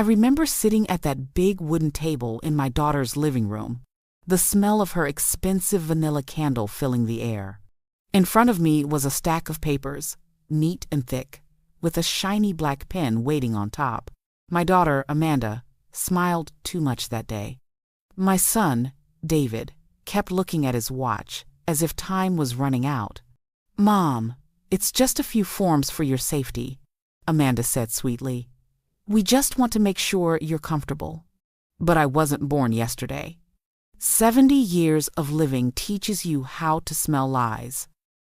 remember sitting at that big wooden table in my daughter's living room, the smell of her expensive vanilla candle filling the air. In front of me was a stack of papers, neat and thick, with a shiny black pen waiting on top. My daughter, Amanda, smiled too much that day. My son, David, kept looking at his watch as if time was running out. "Mom, it's just a few forms for your safety," Amanda said sweetly. "We just want to make sure you're comfortable." But I wasn't born yesterday. 70 years of living teaches you how to smell lies.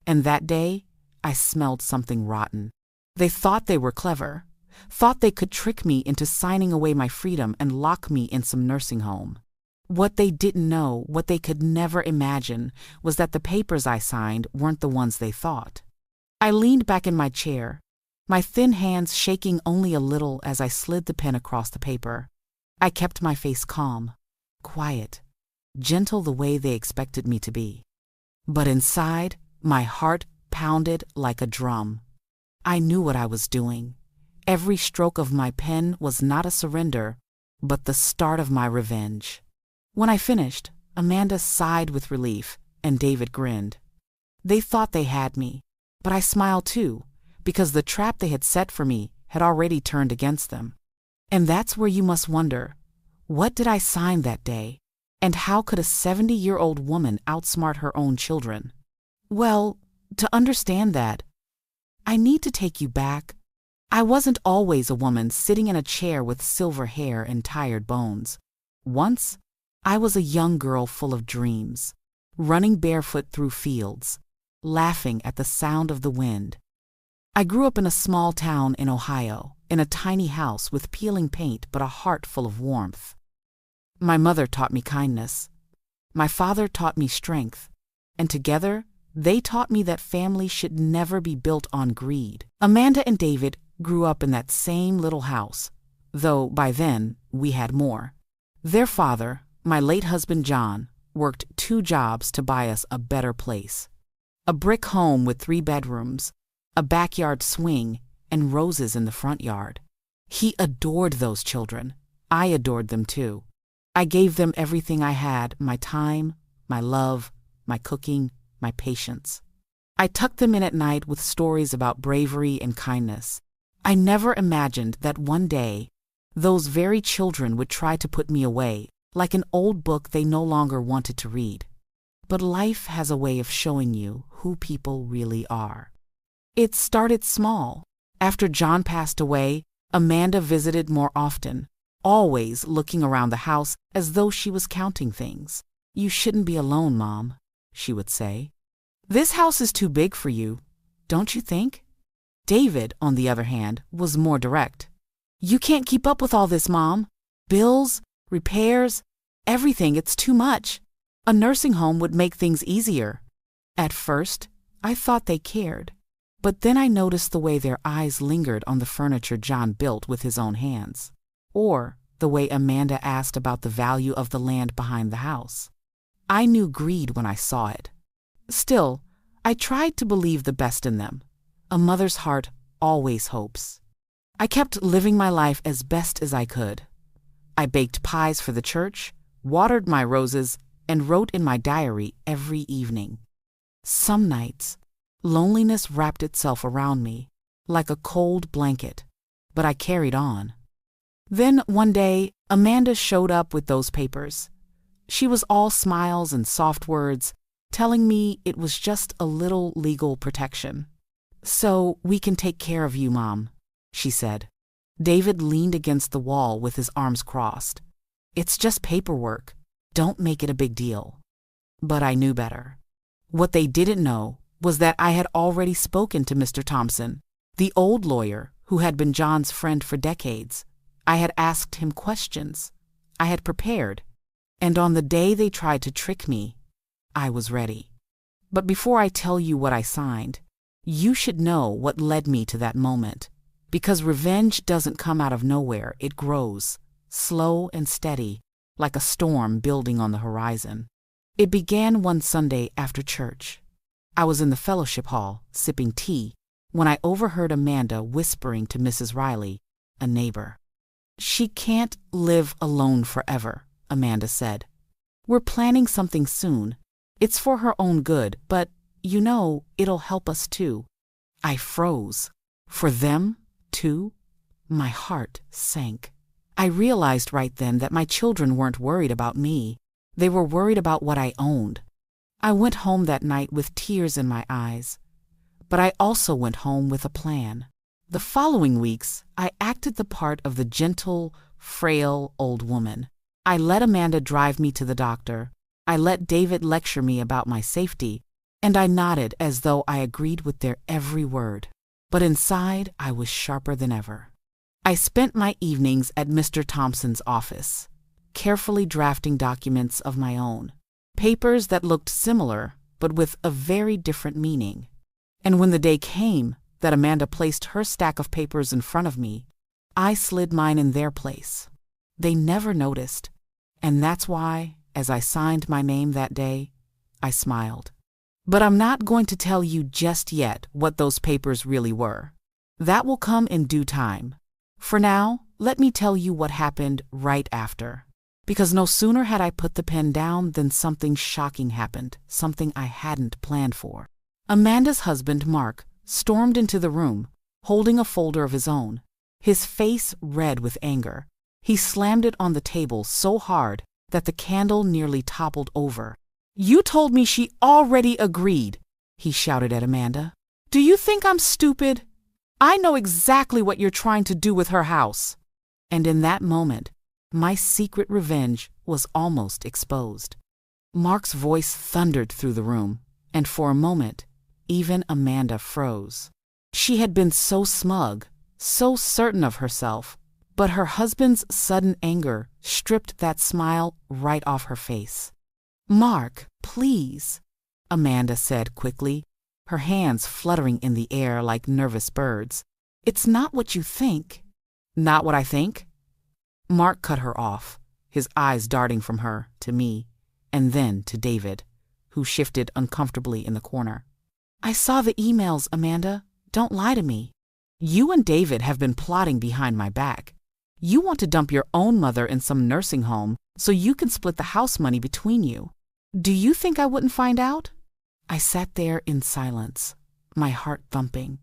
And that day, I smelled something rotten. They thought they were clever, thought they could trick me into signing away my freedom and lock me in some nursing home. What they didn't know, what they could never imagine, was that the papers I signed weren't the ones they thought. I leaned back in my chair, my thin hands shaking only a little as I slid the pen across the paper. I kept my face calm, quiet, gentle the way they expected me to be. But inside, my heart pounded like a drum. I knew what I was doing. Every stroke of my pen was not a surrender, but the start of my revenge. When I finished, Amanda sighed with relief, and David grinned. They thought they had me, but I smiled too, because the trap they had set for me had already turned against them. And that's where you must wonder, what did I sign that day? And how could a 70-year-old woman outsmart her own children? Well, to understand that, I need to take you back. I wasn't always a woman sitting in a chair with silver hair and tired bones. Once, I was a young girl full of dreams, running barefoot through fields, laughing at the sound of the wind. I grew up in a small town in Ohio, in a tiny house with peeling paint but a heart full of warmth. My mother taught me kindness. My father taught me strength. And together, they taught me that family should never be built on greed. Amanda and David grew up in that same little house, though by then we had more. Their father, my late husband John, worked 2 jobs to buy us a better place. A brick home with 3 bedrooms, a backyard swing, and roses in the front yard. He adored those children. I adored them too. I gave them everything I had, my time, my love, my cooking, my patience. I tucked them in at night with stories about bravery and kindness. I never imagined that one day, those very children would try to put me away, like an old book they no longer wanted to read. But life has a way of showing you who people really are. It started small. After John passed away, Amanda visited more often, always looking around the house as though she was counting things. "You shouldn't be alone, Mom," she would say. "This house is too big for you, don't you think?" David, on the other hand, was more direct. "You can't keep up with all this, Mom. Bills, repairs, everything, it's too much. A nursing home would make things easier." At first, I thought they cared. But then I noticed the way their eyes lingered on the furniture John built with his own hands, or the way Amanda asked about the value of the land behind the house. I knew greed when I saw it. Still, I tried to believe the best in them. A mother's heart always hopes. I kept living my life as best as I could. I baked pies for the church, watered my roses, and wrote in my diary every evening. Some nights, loneliness wrapped itself around me, like a cold blanket, but I carried on. Then one day, Amanda showed up with those papers. She was all smiles and soft words, telling me it was just a little legal protection. "So we can take care of you, Mom," she said. David leaned against the wall with his arms crossed. "It's just paperwork. Don't make it a big deal." But I knew better. What they didn't know was that I had already spoken to Mr. Thompson, the old lawyer who had been John's friend for decades. I had asked him questions. I had prepared. And on the day they tried to trick me, I was ready. But before I tell you what I signed, you should know what led me to that moment. Because revenge doesn't come out of nowhere, it grows, slow and steady, like a storm building on the horizon. It began one Sunday after church. I was in the fellowship hall, sipping tea, when I overheard Amanda whispering to Mrs. Riley, a neighbor. She can't live alone forever, Amanda said. We're planning something soon. It's for her own good, but, it'll help us too. I froze. For them, too? My heart sank. I realized right then that my children weren't worried about me. They were worried about what I owned. I went home that night with tears in my eyes. But I also went home with a plan. The following weeks, I acted the part of the gentle, frail old woman. I let Amanda drive me to the doctor. I let David lecture me about my safety, and I nodded as though I agreed with their every word. But inside, I was sharper than ever. I spent my evenings at Mr. Thompson's office, carefully drafting documents of my own, papers that looked similar, but with a very different meaning. And when the day came that Amanda placed her stack of papers in front of me, I slid mine in their place. They never noticed, and that's why, as I signed my name that day, I smiled. But I'm not going to tell you just yet what those papers really were. That will come in due time. For now, let me tell you what happened right after. Because no sooner had I put the pen down than something shocking happened, something I hadn't planned for. Amanda's husband, Mark, stormed into the room, holding a folder of his own, his face red with anger. He slammed it on the table so hard that the candle nearly toppled over. "You told me she already agreed," he shouted at Amanda. "Do you think I'm stupid? I know exactly what you're trying to do with her house." And in that moment, my secret revenge was almost exposed. Mark's voice thundered through the room, and for a moment, even Amanda froze. She had been so smug, so certain of herself, but her husband's sudden anger stripped that smile right off her face. "Mark, please," Amanda said quickly, her hands fluttering in the air like nervous birds. "It's not what you think." "Not what I think?" Mark cut her off, his eyes darting from her to me, and then to David, who shifted uncomfortably in the corner. "I saw the emails, Amanda. Don't lie to me. You and David have been plotting behind my back. You want to dump your own mother in some nursing home so you can split the house money between you. Do you think I wouldn't find out?" I sat there in silence, my heart thumping.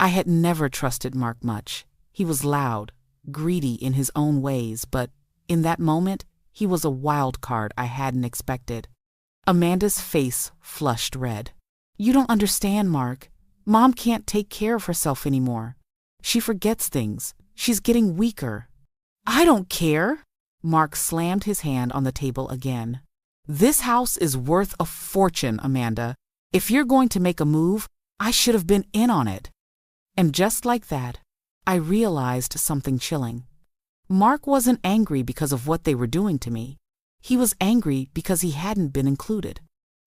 I had never trusted Mark much. He was loud, greedy in his own ways, but in that moment, he was a wild card I hadn't expected. Amanda's face flushed red. "You don't understand, Mark. Mom can't take care of herself anymore. She forgets things. She's getting weaker." "I don't care." Mark slammed his hand on the table again. "This house is worth a fortune, Amanda. If you're going to make a move, I should have been in on it." And just like that, I realized something chilling. Mark wasn't angry because of what they were doing to me. He was angry because he hadn't been included.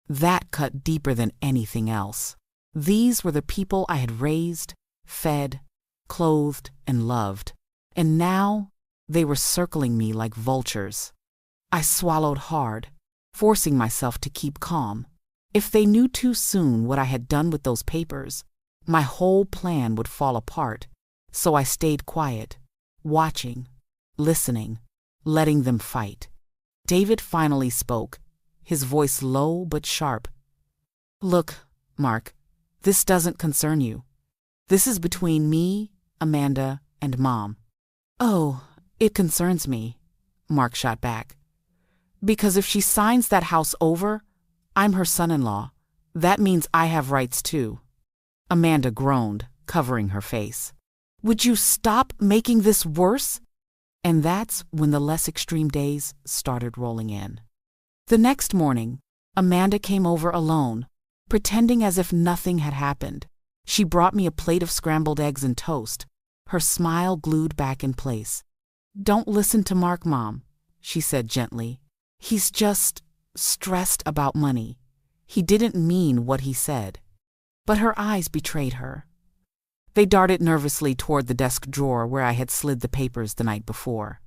That cut deeper than anything else. These were the people I had raised, fed, clothed, and loved. And now they were circling me like vultures. I swallowed hard, forcing myself to keep calm. If they knew too soon what I had done with those papers, my whole plan would fall apart. So I stayed quiet, watching, listening, letting them fight. David finally spoke, his voice low but sharp. "Look, Mark, this doesn't concern you. This is between me, Amanda, and Mom." "Oh, it concerns me," Mark shot back. "Because if she signs that house over, I'm her son-in-law. That means I have rights too." Amanda groaned, covering her face. "Would you stop making this worse?" And that's when the less extreme days started rolling in. The next morning, Amanda came over alone, pretending as if nothing had happened. She brought me a plate of scrambled eggs and toast, her smile glued back in place. "Don't listen to Mark, Mom," she said gently. "He's just stressed about money. He didn't mean what he said." But her eyes betrayed her. They darted nervously toward the desk drawer where I had slid the papers the night before.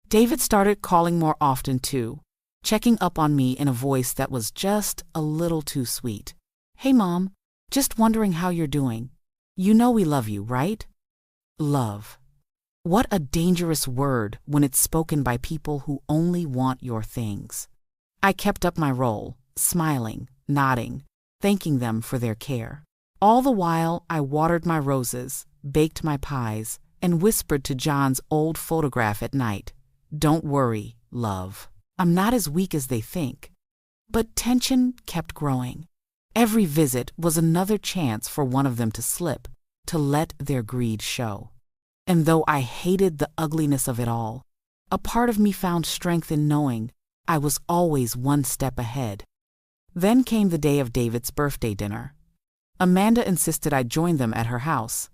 David started calling more often too, checking up on me in a voice that was just a little too sweet. "Hey, Mom, just wondering how you're doing. You know we love you, right?" Love. What a dangerous word when it's spoken by people who only want your things. I kept up my role, smiling, nodding, thanking them for their care. All the while, I watered my roses, baked my pies, and whispered to John's old photograph at night, "Don't worry, love. I'm not as weak as they think." But tension kept growing. Every visit was another chance for one of them to slip, to let their greed show. And though I hated the ugliness of it all, a part of me found strength in knowing I was always one step ahead. Then came the day of David's birthday dinner. Amanda insisted I join them at her house.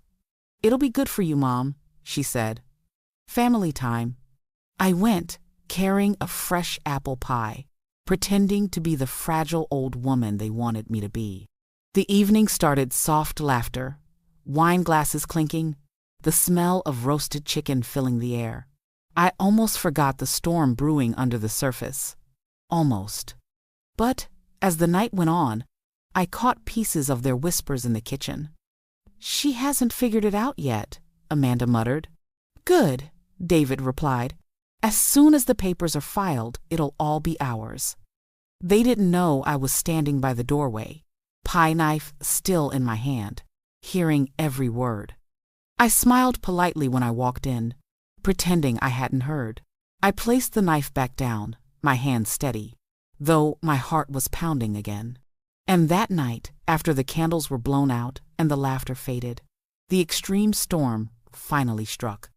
"It'll be good for you, Mom," she said. "Family time." I went, carrying a fresh apple pie, pretending to be the fragile old woman they wanted me to be. The evening started soft laughter, wine glasses clinking, the smell of roasted chicken filling the air. I almost forgot the storm brewing under the surface. Almost. But as the night went on, I caught pieces of their whispers in the kitchen. "She hasn't figured it out yet," Amanda muttered. "Good," David replied. "As soon as the papers are filed, it'll all be ours." They didn't know I was standing by the doorway, pie knife still in my hand, hearing every word. I smiled politely when I walked in, pretending I hadn't heard. I placed the knife back down, my hand steady, though my heart was pounding again. And that night, after the candles were blown out and the laughter faded, the extreme storm finally struck.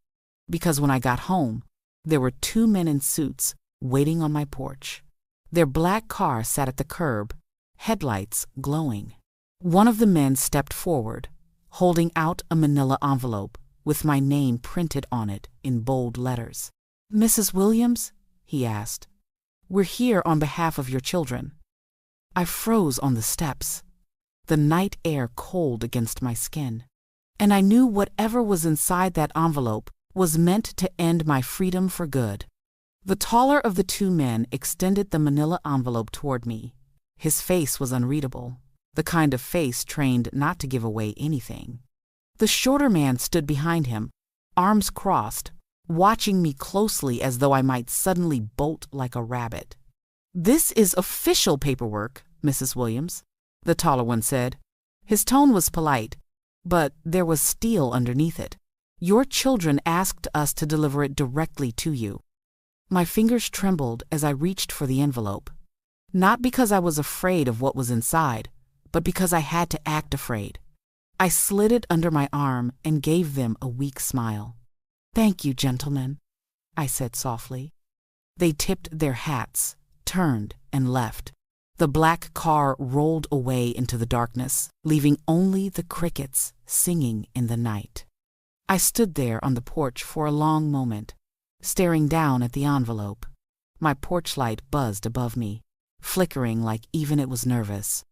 Because when I got home, there were two men in suits waiting on my porch. Their black car sat at the curb, headlights glowing. One of the men stepped forward, holding out a manila envelope with my name printed on it in bold letters. "Mrs. Williams?" he asked. "We're here on behalf of your children." I froze on the steps, the night air cold against my skin, and I knew whatever was inside that envelope was meant to end my freedom for good. The taller of the two men extended the manila envelope toward me. His face was unreadable, the kind of face trained not to give away anything. The shorter man stood behind him, arms crossed, watching me closely as though I might suddenly bolt like a rabbit. "This is official paperwork, Mrs. Williams," the taller one said. His tone was polite, but there was steel underneath it. "Your children asked us to deliver it directly to you." My fingers trembled as I reached for the envelope. Not because I was afraid of what was inside, but because I had to act afraid. I slid it under my arm and gave them a weak smile. "Thank you, gentlemen," I said softly. They tipped their hats, turned, and left. The black car rolled away into the darkness, leaving only the crickets singing in the night. I stood there on the porch for a long moment, staring down at the envelope. My porch light buzzed above me, flickering like even it was nervous.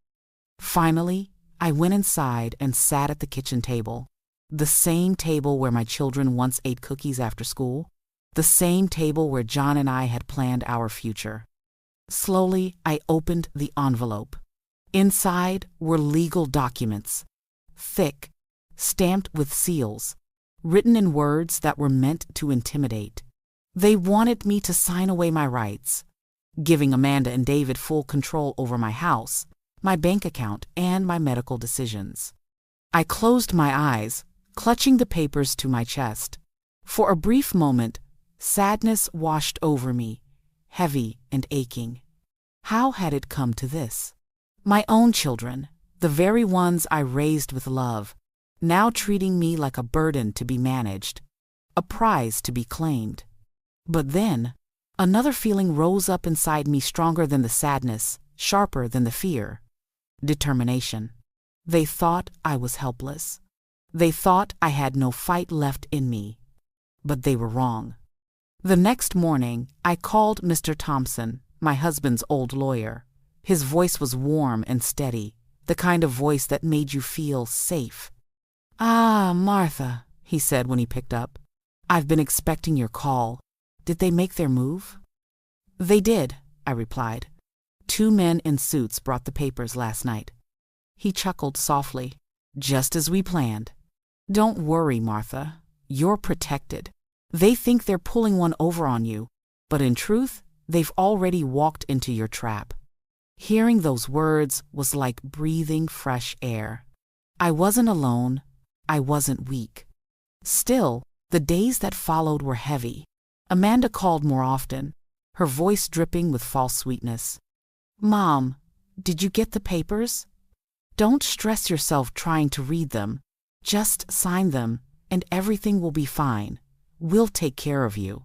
Finally, I went inside and sat at the kitchen table, the same table where my children once ate cookies after school, the same table where John and I had planned our future. Slowly, I opened the envelope. Inside were legal documents, thick, stamped with seals, written in words that were meant to intimidate. They wanted me to sign away my rights, giving Amanda and David full control over my house, my bank account, and my medical decisions. I closed my eyes, clutching the papers to my chest. For a brief moment, sadness washed over me, heavy and aching. How had it come to this? My own children, the very ones I raised with love, now treating me like a burden to be managed, a prize to be claimed. But then, another feeling rose up inside me stronger than the sadness, sharper than the fear. Determination. They thought I was helpless. They thought I had no fight left in me. But they were wrong. The next morning, I called Mr. Thompson, my husband's old lawyer. His voice was warm and steady, the kind of voice that made you feel safe. "Ah, Martha," he said when he picked up. "I've been expecting your call. Did they make their move?" "They did," I replied. "Two men in suits brought the papers last night." He chuckled softly. "Just as we planned. Don't worry, Martha. You're protected. They think they're pulling one over on you, but in truth, they've already walked into your trap." Hearing those words was like breathing fresh air. I wasn't alone. I wasn't weak. Still, the days that followed were heavy. Amanda called more often, her voice dripping with false sweetness. "Mom, did you get the papers? Don't stress yourself trying to read them. Just sign them, and everything will be fine. We'll take care of you."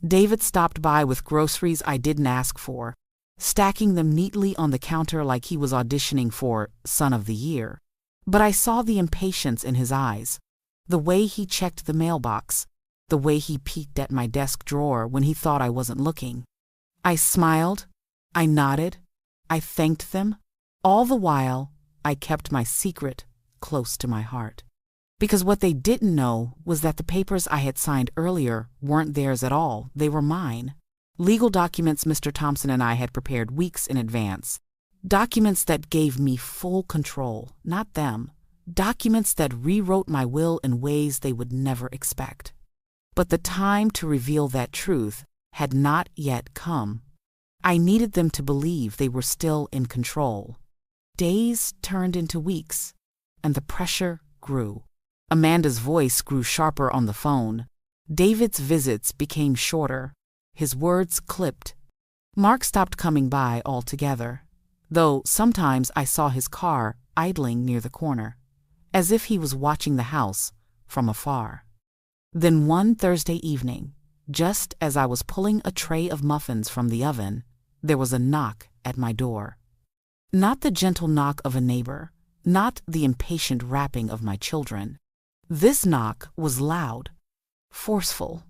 David stopped by with groceries I didn't ask for, stacking them neatly on the counter like he was auditioning for Son of the Year. But I saw the impatience in his eyes, the way he checked the mailbox, the way he peeked at my desk drawer when he thought I wasn't looking. I smiled, I nodded, I thanked them. All the while, I kept my secret close to my heart. Because what they didn't know was that the papers I had signed earlier weren't theirs at all, they were mine. Legal documents Mr. Thompson and I had prepared weeks in advance. Documents that gave me full control, not them. Documents that rewrote my will in ways they would never expect. But the time to reveal that truth had not yet come. I needed them to believe they were still in control. Days turned into weeks, and the pressure grew. Amanda's voice grew sharper on the phone. David's visits became shorter. His words clipped. Mark stopped coming by altogether, though sometimes I saw his car idling near the corner, as if he was watching the house from afar. Then one Thursday evening, just as I was pulling a tray of muffins from the oven, there was a knock at my door. Not the gentle knock of a neighbor, not the impatient rapping of my children. This knock was loud, forceful.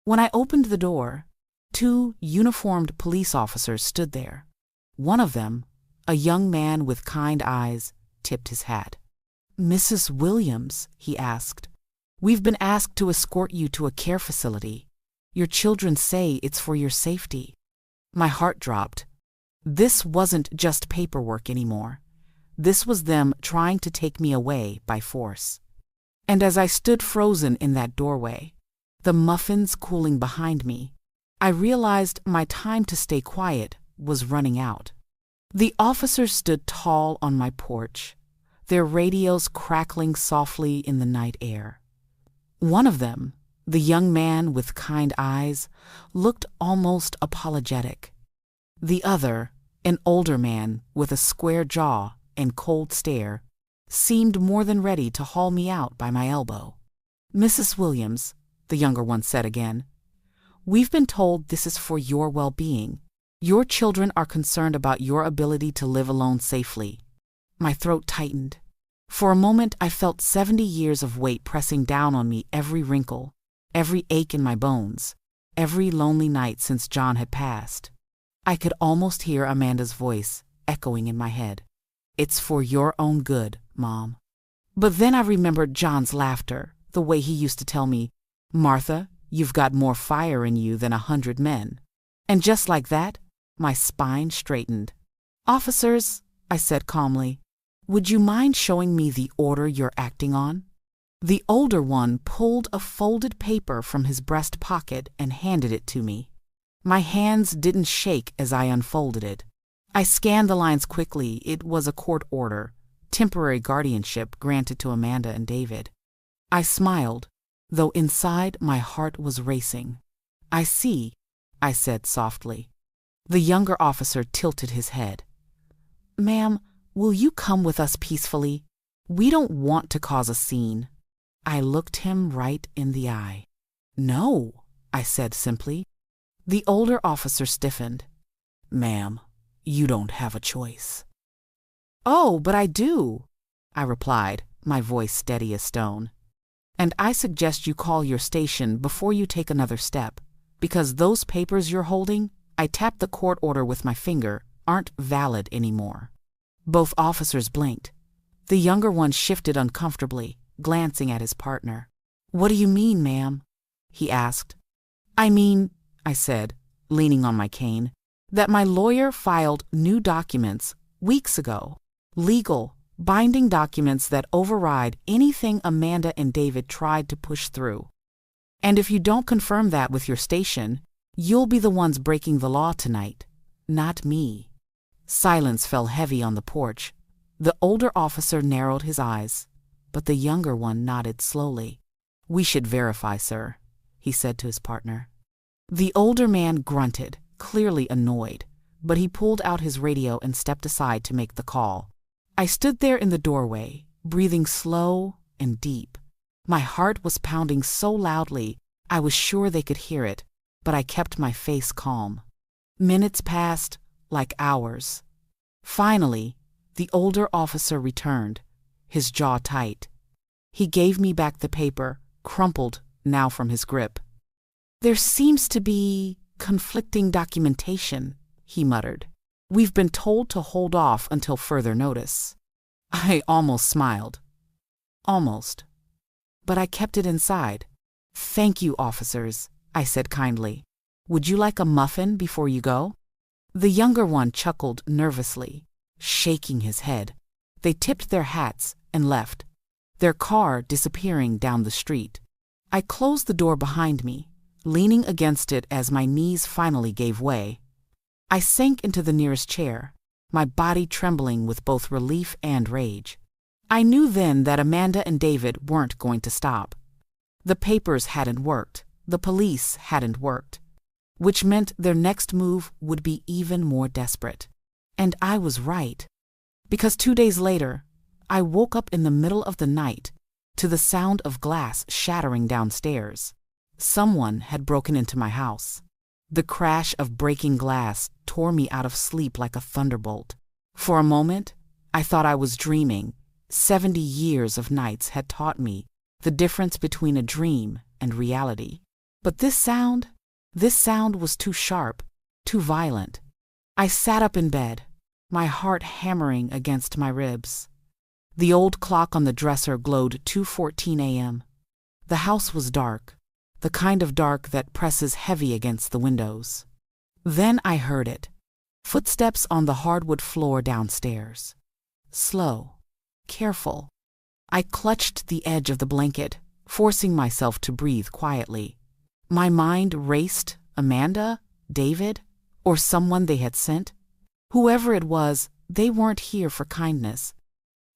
When I opened the door, 2 uniformed police officers stood there. One of them, a young man with kind eyes, tipped his hat. "Mrs. Williams," he asked, "we've been asked to escort you to a care facility. Your children say it's for your safety." My heart dropped. This wasn't just paperwork anymore. This was them trying to take me away by force. And as I stood frozen in that doorway, the muffins cooling behind me, I realized my time to stay quiet was running out. The officers stood tall on my porch, their radios crackling softly in the night air. One of them, the young man with kind eyes, looked almost apologetic. The other, an older man with a square jaw and cold stare, seemed more than ready to haul me out by my elbow. "Mrs. Williams," the younger one said again, "we've been told this is for your well-being. Your children are concerned about your ability to live alone safely." My throat tightened. For a moment I felt 70 years of weight pressing down on me, every wrinkle, every ache in my bones, every lonely night since John had passed. I could almost hear Amanda's voice echoing in my head. "It's for your own good, Mom." But then I remembered John's laughter, the way he used to tell me, "Martha, you've got more fire in you than 100 men." And just like that, my spine straightened. "Officers," I said calmly, "would you mind showing me the order you're acting on?" The older one pulled a folded paper from his breast pocket and handed it to me. My hands didn't shake as I unfolded it. I scanned the lines quickly. It was a court order, temporary guardianship granted to Amanda and David. I smiled, though inside my heart was racing. "I see," I said softly. The younger officer tilted his head. "Ma'am, will you come with us peacefully? We don't want to cause a scene." I looked him right in the eye. "No," I said simply. The older officer stiffened. "Ma'am, you don't have a choice." "Oh, but I do," I replied, my voice steady as stone. "And I suggest you call your station before you take another step, because those papers you're holding," I tapped the court order with my finger, "aren't valid anymore." Both officers blinked. The younger one shifted uncomfortably, glancing at his partner. "What do you mean, ma'am?" he asked. "I mean," I said, leaning on my cane, "that my lawyer filed new documents weeks ago. Legal, binding documents that override anything Amanda and David tried to push through." And if you don't confirm that with your station, you'll be the ones breaking the law tonight, not me." Silence fell heavy on the porch. The older officer narrowed his eyes, but the younger one nodded slowly. "We should verify, sir," he said to his partner. The older man grunted, clearly annoyed, but he pulled out his radio and stepped aside to make the call. I stood there in the doorway, breathing slow and deep. My heart was pounding so loudly I was sure they could hear it, but I kept my face calm. Minutes passed, like hours. Finally, the older officer returned, his jaw tight. He gave me back the paper, crumpled now from his grip. "There seems to be conflicting documentation," he muttered. "We've been told to hold off until further notice." I almost smiled. Almost. But I kept it inside. "Thank you, officers," I said kindly. "Would you like a muffin before you go?" The younger one chuckled nervously, shaking his head. They tipped their hats and left, their car disappearing down the street. I closed the door behind me, leaning against it as my knees finally gave way. I sank into the nearest chair, my body trembling with both relief and rage. I knew then that Amanda and David weren't going to stop. The papers hadn't worked, the police hadn't worked, which meant their next move would be even more desperate. And I was right, because 2 days later, I woke up in the middle of the night to the sound of glass shattering downstairs. Someone had broken into my house. The crash of breaking glass tore me out of sleep like a thunderbolt. For a moment, I thought I was dreaming. 70 years of nights had taught me the difference between a dream and reality. But this sound was too sharp, too violent. I sat up in bed, my heart hammering against my ribs. The old clock on the dresser glowed 2:14 a.m. The house was dark, the kind of dark that presses heavy against the windows. Then I heard it. Footsteps on the hardwood floor downstairs. Slow, careful. I clutched the edge of the blanket, forcing myself to breathe quietly. My mind raced. Amanda? David? Or someone they had sent? Whoever it was, they weren't here for kindness.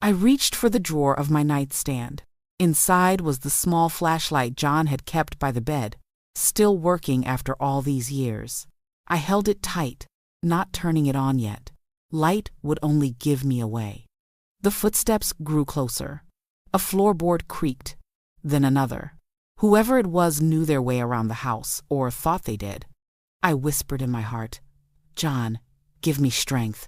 I reached for the drawer of my nightstand. Inside was the small flashlight John had kept by the bed, still working after all these years. I held it tight, not turning it on yet. Light would only give me away. The footsteps grew closer. A floorboard creaked, then another. Whoever it was knew their way around the house, or thought they did. I whispered in my heart, "John, give me strength."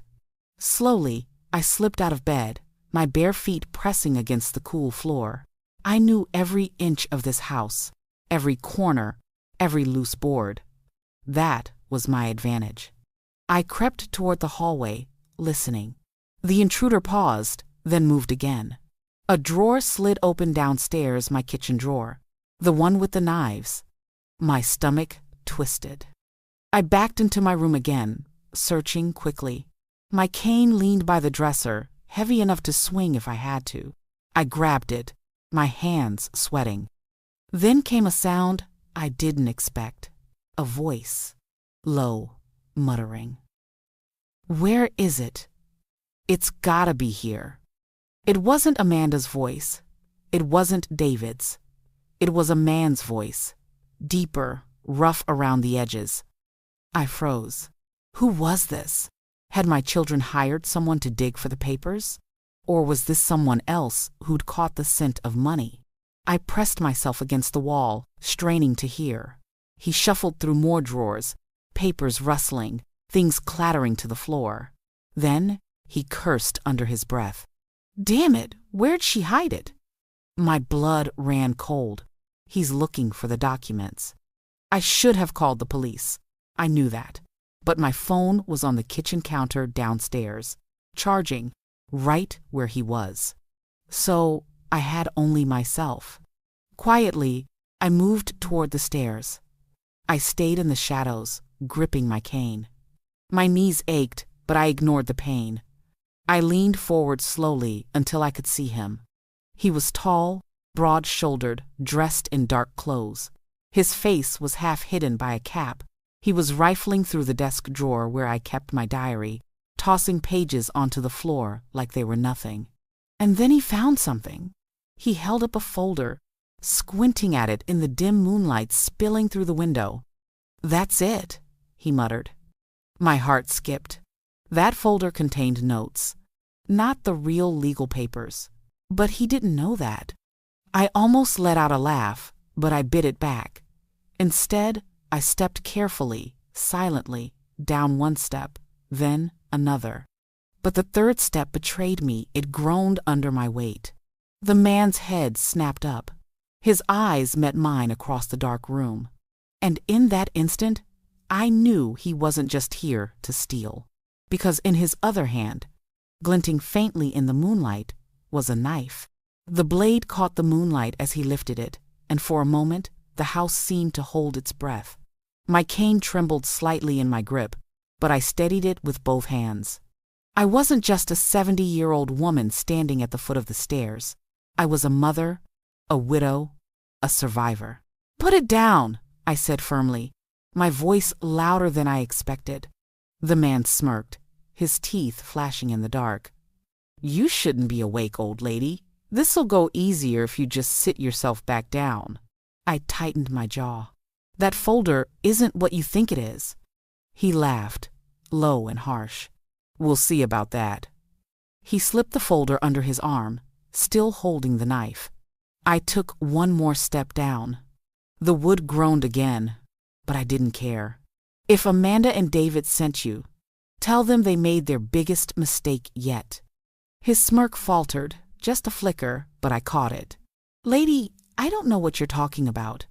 Slowly, I slipped out of bed, my bare feet pressing against the cool floor. I knew every inch of this house, every corner, every loose board. That was my advantage. I crept toward the hallway, listening. The intruder paused, then moved again. A drawer slid open downstairs, my kitchen drawer, the one with the knives. My stomach twisted. I backed into my room again, searching quickly. My cane leaned by the dresser, heavy enough to swing if I had to. I grabbed it, my hands sweating. Then came a sound I didn't expect. A voice, low, muttering. "Where is it? It's gotta be here." It wasn't Amanda's voice. It wasn't David's. It was a man's voice, deeper, rough around the edges. I froze. Who was this? Had my children hired someone to dig for the papers? Or was this someone else who'd caught the scent of money? I pressed myself against the wall, straining to hear. He shuffled through more drawers, papers rustling, things clattering to the floor. Then he cursed under his breath. Damn it, where'd she hide it? My blood ran cold. He's looking for the documents. I should have called the police. I knew that. But my phone was on the kitchen counter downstairs, charging, right where he was. So I had only myself. Quietly, I moved toward the stairs. I stayed in the shadows, gripping my cane. My knees ached, but I ignored the pain. I leaned forward slowly until I could see him. He was tall, broad-shouldered, dressed in dark clothes. His face was half hidden by a cap. He was rifling through the desk drawer where I kept my diary, tossing pages onto the floor like they were nothing. And then he found something. He held up a folder, squinting at it in the dim moonlight spilling through the window. "That's it," he muttered. My heart skipped. That folder contained notes, not the real legal papers. But he didn't know that. I almost let out a laugh, but I bit it back. Instead, I stepped carefully, silently, down one step, then another. But the third step betrayed me. It groaned under my weight. The man's head snapped up. His eyes met mine across the dark room. And in that instant, I knew he wasn't just here to steal. Because in his other hand, glinting faintly in the moonlight, was a knife. The blade caught the moonlight as he lifted it, and for a moment, the house seemed to hold its breath. My cane trembled slightly in my grip, but I steadied it with both hands. I wasn't just a 70-year-old woman standing at the foot of the stairs. I was a mother, a widow, a survivor. "Put it down," I said firmly, my voice louder than I expected. The man smirked, his teeth flashing in the dark. "You shouldn't be awake, old lady. This'll go easier if you just sit yourself back down." I tightened my jaw. "That folder isn't what you think it is." He laughed, low and harsh. "We'll see about that." He slipped the folder under his arm, still holding the knife. I took one more step down. The wood groaned again, but I didn't care. "If Amanda and David sent you, tell them they made their biggest mistake yet." His smirk faltered, just a flicker, but I caught it. "Lady, I don't know what you're talking about.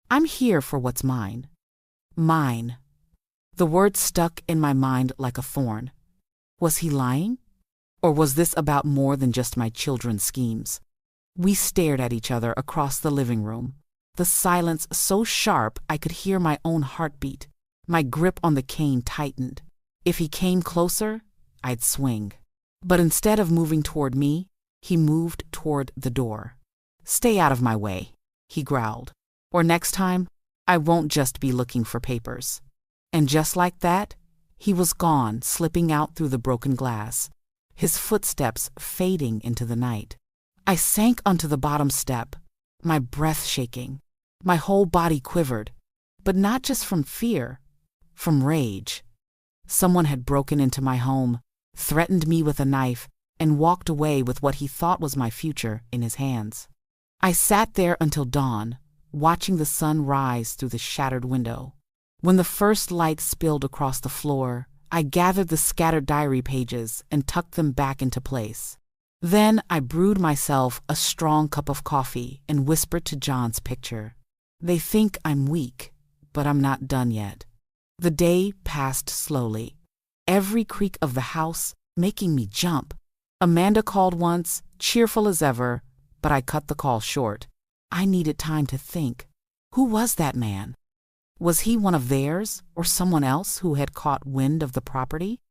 I'm here for what's mine." Mine. The word stuck in my mind like a thorn. Was he lying? Or was this about more than just my children's schemes? We stared at each other across the living room, the silence so sharp I could hear my own heartbeat. My grip on the cane tightened. If he came closer, I'd swing. But instead of moving toward me, he moved toward the door. "Stay out of my way," he growled. "Or next time, I won't just be looking for papers." And just like that, he was gone, slipping out through the broken glass, his footsteps fading into the night. I sank onto the bottom step, my breath shaking. My whole body quivered, but not just from fear, from rage. Someone had broken into my home, threatened me with a knife, and walked away with what he thought was my future in his hands. I sat there until dawn, watching the sun rise through the shattered window. When the first light spilled across the floor, I gathered the scattered diary pages and tucked them back into place. Then I brewed myself a strong cup of coffee and whispered to John's picture. "They think I'm weak, but I'm not done yet." The day passed slowly, every creak of the house making me jump. Amanda called once, cheerful as ever, but I cut the call short. I needed time to think. Who was that man? Was he one of theirs, or someone else who had caught wind of the property?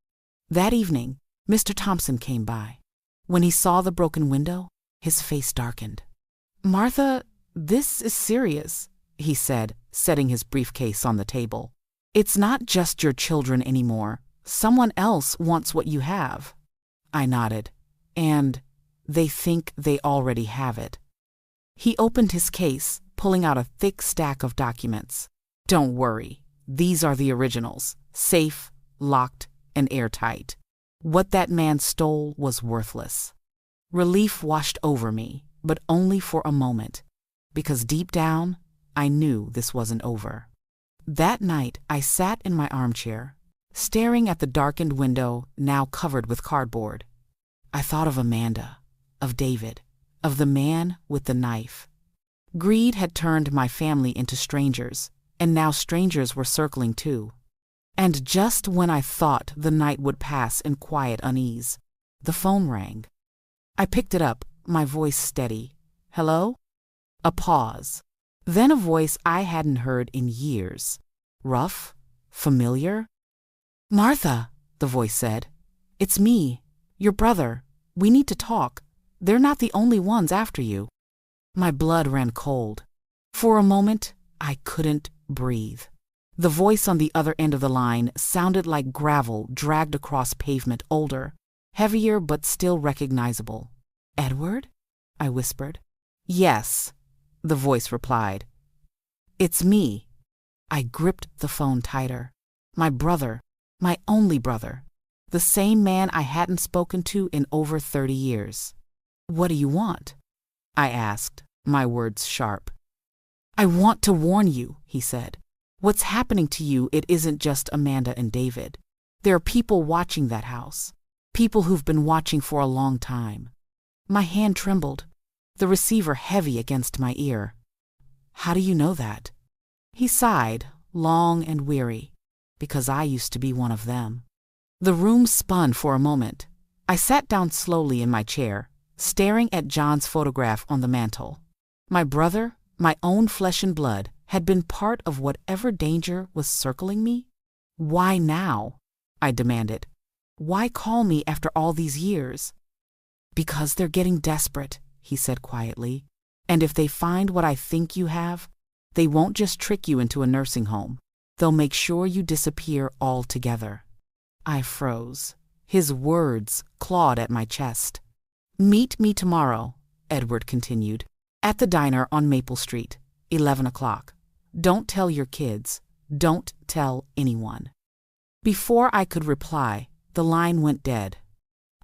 That evening, Mr. Thompson came by. When he saw the broken window, his face darkened. "Martha, this is serious," he said, setting his briefcase on the table. "It's not just your children anymore. Someone else wants what you have." I nodded. "And they think they already have it." He opened his case, pulling out a thick stack of documents. "Don't worry, these are the originals, safe, locked, and airtight. What that man stole was worthless." Relief washed over me, but only for a moment, because deep down, I knew this wasn't over. That night, I sat in my armchair, staring at the darkened window now covered with cardboard. I thought of Amanda, of David, of the man with the knife. Greed had turned my family into strangers, and now strangers were circling too. And just when I thought the night would pass in quiet unease, the phone rang. I picked it up, my voice steady. "Hello?" A pause. Then a voice I hadn't heard in years. Rough? Familiar? "Martha," the voice said. "It's me, your brother. We need to talk. They're not the only ones after you." My blood ran cold. For a moment, I couldn't breathe. The voice on the other end of the line sounded like gravel dragged across pavement, older, heavier but still recognizable. "Edward?" I whispered. "Yes," the voice replied. "It's me." I gripped the phone tighter. My brother, my only brother, the same man I hadn't spoken to in over 30 years. "What do you want?" I asked, my words sharp. "I want to warn you," he said. "What's happening to you, it isn't just Amanda and David. There are people watching that house. People who've been watching for a long time." My hand trembled, the receiver heavy against my ear. "How do you know that?" He sighed, long and weary, "Because I used to be one of them." The room spun for a moment. I sat down slowly in my chair, staring at John's photograph on the mantel. My brother, my own flesh and blood, had been part of whatever danger was circling me? "Why now?" I demanded. "Why call me after all these years?" "Because they're getting desperate," he said quietly. "And if they find what I think you have, they won't just trick you into a nursing home. They'll make sure you disappear altogether." I froze. His words clawed at my chest. "Meet me tomorrow," Edward continued, "at the diner on Maple Street, 11 o'clock. Don't tell your kids. Don't tell anyone." Before I could reply, the line went dead.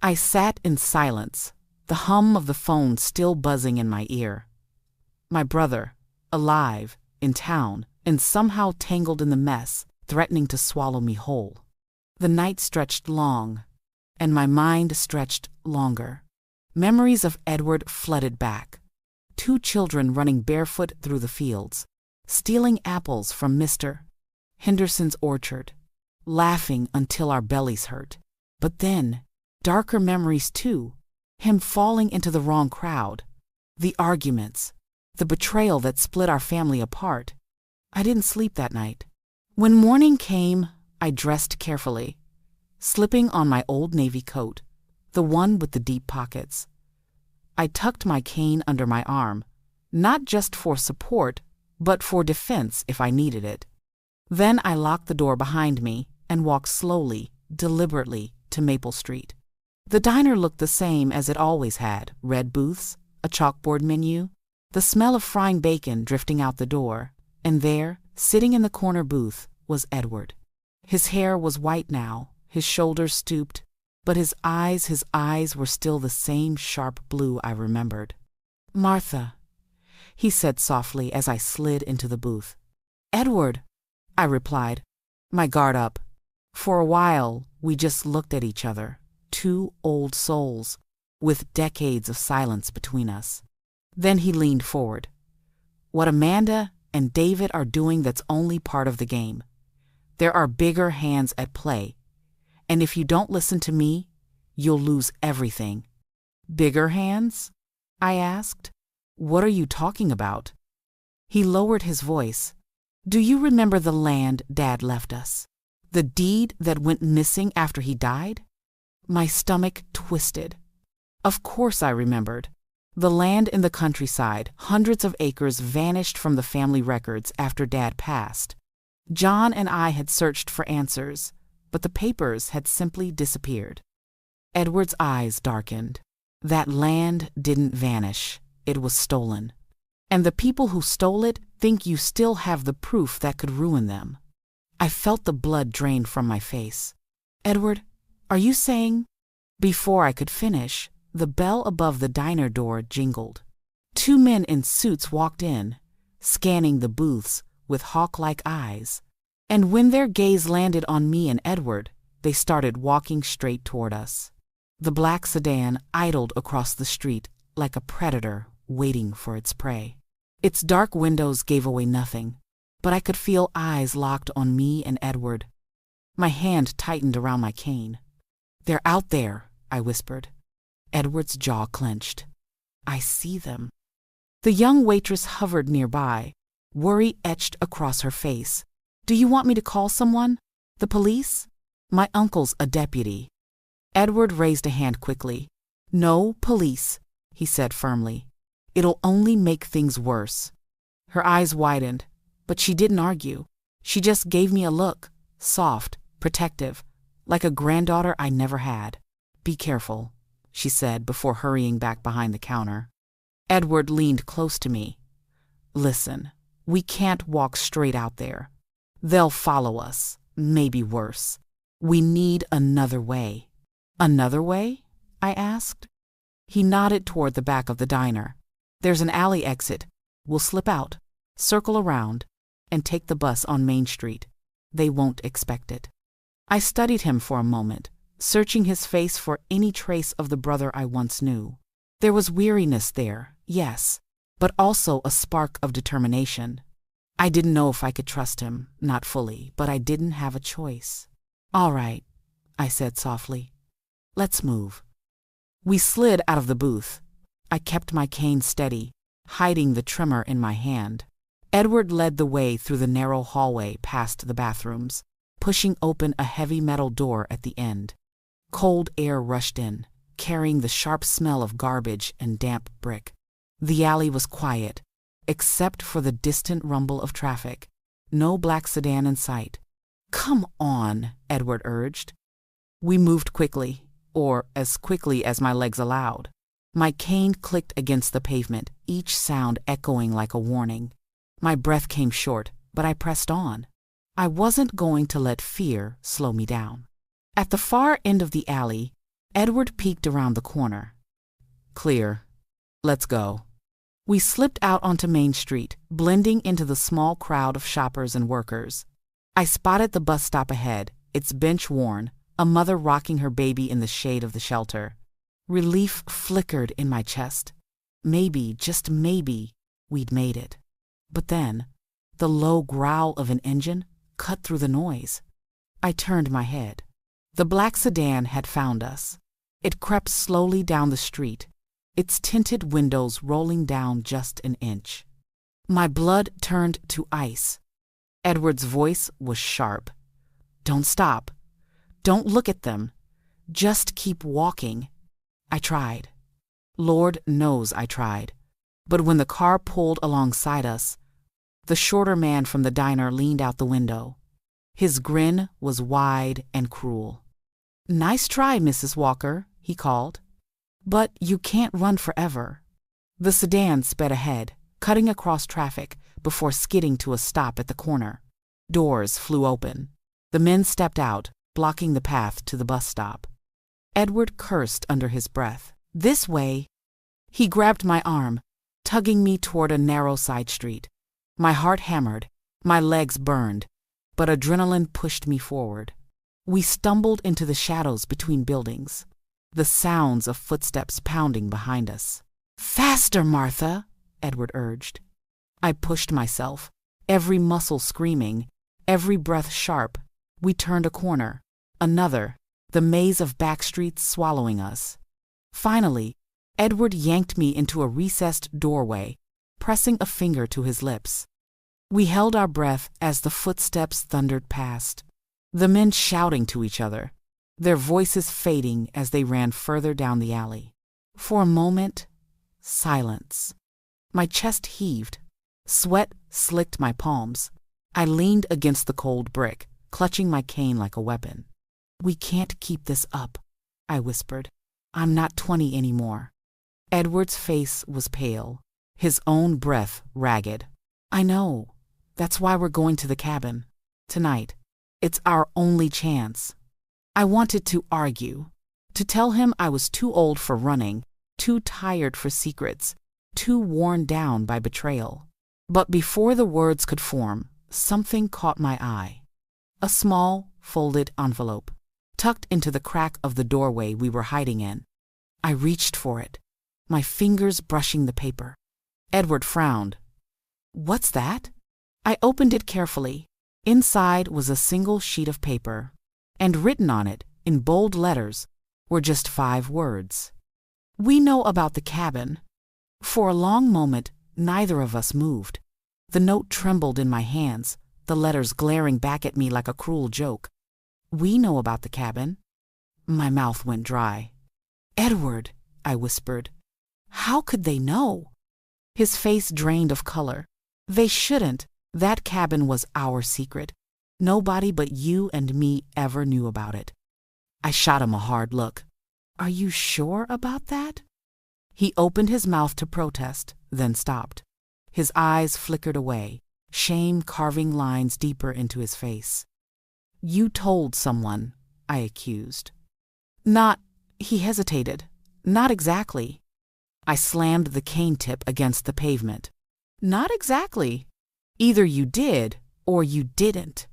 I sat in silence, the hum of the phone still buzzing in my ear. My brother, alive, in town, and somehow tangled in the mess, threatening to swallow me whole. The night stretched long, and my mind stretched longer. Memories of Edward flooded back. 2 children running barefoot through the fields, stealing apples from Mr. Henderson's orchard, laughing until our bellies hurt. But then, darker memories too, him falling into the wrong crowd, the arguments, the betrayal that split our family apart. I didn't sleep that night. When morning came, I dressed carefully, slipping on my old navy coat, the one with the deep pockets. I tucked my cane under my arm, not just for support, but for defense if I needed it. Then I locked the door behind me and walked slowly, deliberately, to Maple Street. The diner looked the same as it always had: red booths, a chalkboard menu, the smell of frying bacon drifting out the door, and there, sitting in the corner booth, was Edward. His hair was white now, his shoulders stooped, but his eyes were still the same sharp blue I remembered. "Martha," he said softly as I slid into the booth. "Edward," I replied, my guard up. For a while, we just looked at each other, 2 old souls, with decades of silence between us. Then he leaned forward. "What Amanda and David are doing, that's only part of the game. There are bigger hands at play, and if you don't listen to me, you'll lose everything." "Bigger hands?" I asked. "What are you talking about?" He lowered his voice. "Do you remember the land Dad left us? The deed that went missing after he died?" My stomach twisted. Of course I remembered. The land in the countryside, hundreds of acres, vanished from the family records after Dad passed. John and I had searched for answers, but the papers had simply disappeared. Edward's eyes darkened. That land didn't vanish. It was stolen. And the people who stole it think you still have the proof that could ruin them. I felt the blood drain from my face. "Edward, are you saying—" Before I could finish, the bell above the diner door jingled. 2 men in suits walked in, scanning the booths with hawk-like eyes. And when their gaze landed on me and Edward, they started walking straight toward us. The black sedan idled across the street like a predator waiting for its prey. Its dark windows gave away nothing, but I could feel eyes locked on me and Edward. My hand tightened around my cane. "They're out there," I whispered. Edward's jaw clenched. "I see them." The young waitress hovered nearby, worry etched across her face. "Do you want me to call someone? The police?" "My uncle's a deputy." Edward raised a hand quickly. "No police," he said firmly. "It'll only make things worse." Her eyes widened, But she didn't argue. She just gave me a look, soft, protective, like a granddaughter I never had. "Be careful," she said before hurrying back behind the counter. Edward leaned close to me. "Listen, we can't walk straight out there. They'll follow us, maybe worse. We need another way." "Another way?" I asked. He nodded toward the back of the diner. "There's an alley exit. We'll slip out, circle around, and take the bus on Main Street. They won't expect it." I studied him for a moment, searching his face for any trace of the brother I once knew. There was weariness there, yes, but also a spark of determination. I didn't know if I could trust him, not fully, but I didn't have a choice. "All right," I said softly. "Let's move." We slid out of the booth. I kept my cane steady, hiding the tremor in my hand. Edward led the way through the narrow hallway past the bathrooms, pushing open a heavy metal door at the end. Cold air rushed in, carrying the sharp smell of garbage and damp brick. The alley was quiet, except for the distant rumble of traffic. No black sedan in sight. "Come on," Edward urged. We moved quickly, or as quickly as my legs allowed. My cane clicked against the pavement, each sound echoing like a warning. My breath came short, but I pressed on. I wasn't going to let fear slow me down. At the far end of the alley, Edward peeked around the corner. "Clear. Let's go." We slipped out onto Main Street, blending into the small crowd of shoppers and workers. I spotted the bus stop ahead, its bench worn, a mother rocking her baby in the shade of the shelter. Relief flickered in my chest. Maybe, just maybe, we'd made it. But then, the low growl of an engine cut through the noise. I turned my head. The black sedan had found us. It crept slowly down the street, its tinted windows rolling down just an inch. My blood turned to ice. Edward's voice was sharp. "Don't stop. Don't look at them. Just keep walking." I tried. Lord knows I tried. But when the car pulled alongside us, the shorter man from the diner leaned out the window. His grin was wide and cruel. "Nice try, Mrs. Walker," he called. "But you can't run forever." The sedan sped ahead, cutting across traffic before skidding to a stop at the corner. Doors flew open. The men stepped out, blocking the path to the bus stop. Edward cursed under his breath. "This way." He grabbed my arm, tugging me toward a narrow side street. My heart hammered, my legs burned, but adrenaline pushed me forward. We stumbled into the shadows between buildings, the sounds of footsteps pounding behind us. "Faster, Martha," Edward urged. I pushed myself, every muscle screaming, every breath sharp. We turned a corner, another, the maze of back streets swallowing us. Finally, Edward yanked me into a recessed doorway, pressing a finger to his lips. We held our breath as the footsteps thundered past, the men shouting to each other, their voices fading as they ran further down the alley. For a moment, silence. My chest heaved. Sweat slicked my palms. I leaned against the cold brick, clutching my cane like a weapon. "We can't keep this up," I whispered. "I'm not 20 anymore." Edward's face was pale, his own breath ragged. "I know. That's why we're going to the cabin. Tonight. It's our only chance." I wanted to argue, to tell him I was too old for running, too tired for secrets, too worn down by betrayal. But before the words could form, something caught my eye. A small, folded envelope, tucked into the crack of the doorway we were hiding in. I reached for it, my fingers brushing the paper. Edward frowned. "What's that?" I opened it carefully. Inside was a single sheet of paper, and written on it, in bold letters, were just 5 words. "We know about the cabin." For a long moment, neither of us moved. The note trembled in my hands, the letters glaring back at me like a cruel joke. "We know about the cabin." My mouth went dry. "Edward," I whispered, "how could they know?" His face drained of color. "They shouldn't. That cabin was our secret. Nobody but you and me ever knew about it. I shot him a hard look. Are you sure about that? He opened his mouth to protest, then stopped. His eyes flickered away, shame carving lines deeper into his face. You told someone, I accused. He hesitated. Not exactly. I slammed the cane tip against the pavement. Not exactly. Either you did or you didn't.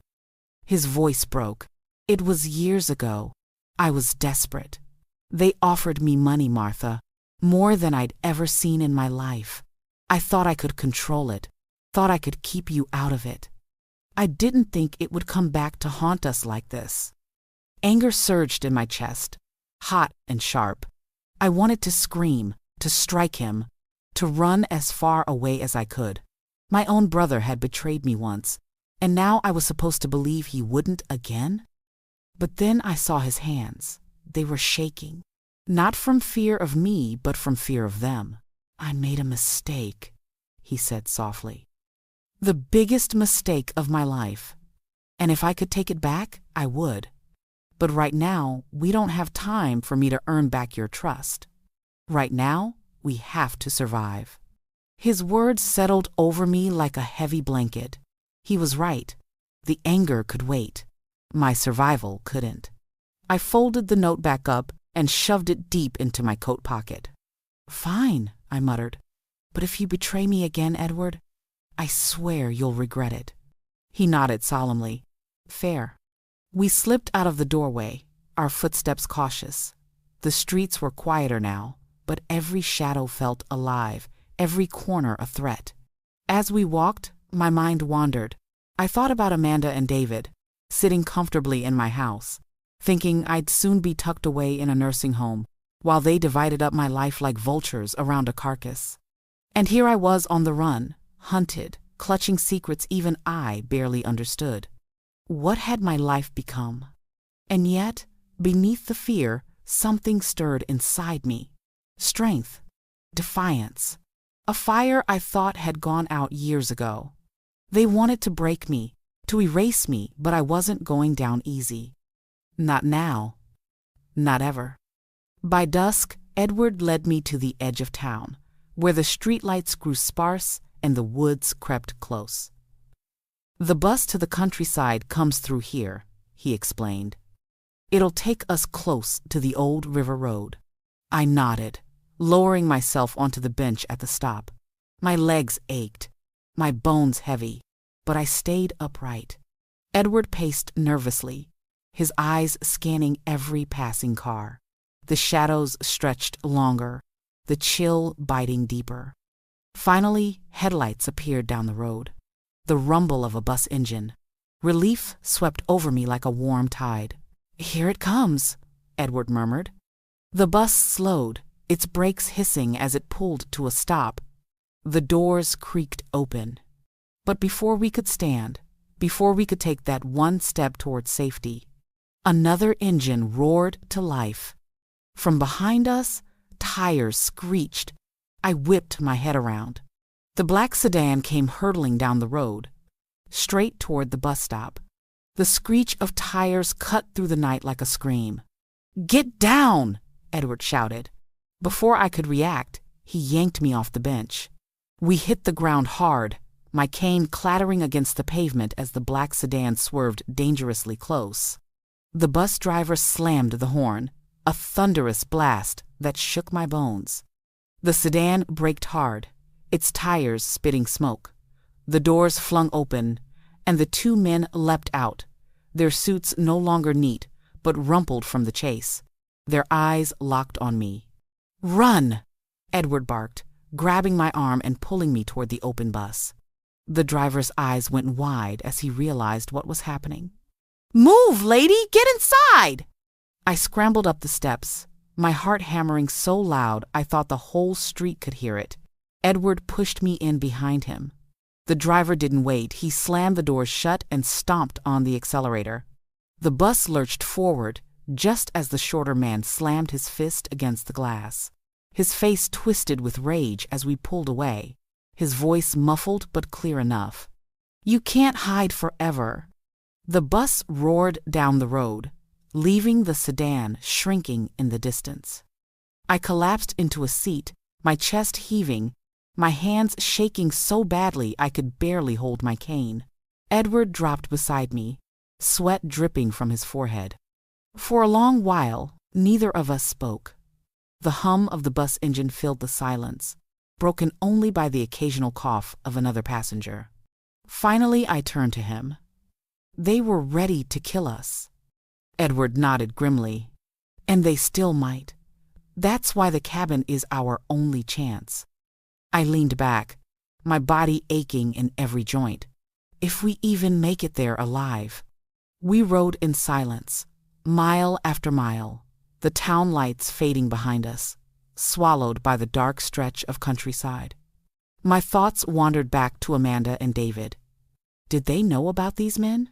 His voice broke. It was years ago. I was desperate. They offered me money, Martha, more than I'd ever seen in my life. I thought I could control it, thought I could keep you out of it. I didn't think it would come back to haunt us like this. Anger surged in my chest, hot and sharp. I wanted to scream, to strike him, to run as far away as I could. My own brother had betrayed me once, and now I was supposed to believe he wouldn't again? But then I saw his hands. They were shaking, not from fear of me, but from fear of them. I made a mistake, he said softly. The biggest mistake of my life. And if I could take it back, I would. But right now, we don't have time for me to earn back your trust. Right now, we have to survive. His words settled over me like a heavy blanket. He was right. The anger could wait. My survival couldn't. I folded the note back up and shoved it deep into my coat pocket. Fine, I muttered. But if you betray me again, Edward, I swear you'll regret it. He nodded solemnly. Fair. We slipped out of the doorway, our footsteps cautious. The streets were quieter now, but every shadow felt alive, every corner a threat. As we walked, my mind wandered. I thought about Amanda and David, sitting comfortably in my house, thinking I'd soon be tucked away in a nursing home, while they divided up my life like vultures around a carcass. And here I was on the run, hunted, clutching secrets even I barely understood. What had my life become? And yet, beneath the fear, something stirred inside me. Strength, defiance, a fire I thought had gone out years ago. They wanted to break me, to erase me, but I wasn't going down easy. Not now. Not ever. By dusk, Edward led me to the edge of town, where the streetlights grew sparse and the woods crept close. The bus to the countryside comes through here, he explained. It'll take us close to the old river road. I nodded, lowering myself onto the bench at the stop. My legs ached, my bones heavy, but I stayed upright. Edward paced nervously, his eyes scanning every passing car. The shadows stretched longer, the chill biting deeper. Finally, headlights appeared down the road. The rumble of a bus engine. Relief swept over me like a warm tide. Here it comes, Edward murmured. The bus slowed, its brakes hissing as it pulled to a stop. The doors creaked open. But before we could stand, before we could take that one step toward safety, another engine roared to life. From behind us, tires screeched. I whipped my head around. The black sedan came hurtling down the road, straight toward the bus stop. The screech of tires cut through the night like a scream. Get down, Edward shouted. Before I could react, he yanked me off the bench. We hit the ground hard, my cane clattering against the pavement as the black sedan swerved dangerously close. The bus driver slammed the horn, a thunderous blast that shook my bones. The sedan braked hard, its tires spitting smoke. The doors flung open, and the two men leapt out, their suits no longer neat, but rumpled from the chase, their eyes locked on me. Run! Edward barked, grabbing my arm and pulling me toward the open bus. The driver's eyes went wide as he realized what was happening. Move, lady! Get inside! I scrambled up the steps, my heart hammering so loud I thought the whole street could hear it. Edward pushed me in behind him. The driver didn't wait. He slammed the doors shut and stomped on the accelerator. The bus lurched forward, just as the shorter man slammed his fist against the glass. His face twisted with rage as we pulled away, his voice muffled but clear enough. You can't hide forever. The bus roared down the road, leaving the sedan shrinking in the distance. I collapsed into a seat, my chest heaving, my hands shaking so badly I could barely hold my cane. Edward dropped beside me, sweat dripping from his forehead. For a long while, neither of us spoke. The hum of the bus engine filled the silence, broken only by the occasional cough of another passenger. Finally, I turned to him. They were ready to kill us. Edward nodded grimly. And they still might. That's why the cabin is our only chance. I leaned back, my body aching in every joint. If we even make it there alive. We rode in silence, mile after mile, the town lights fading behind us, swallowed by the dark stretch of countryside. My thoughts wandered back to Amanda and David. Did they know about these men?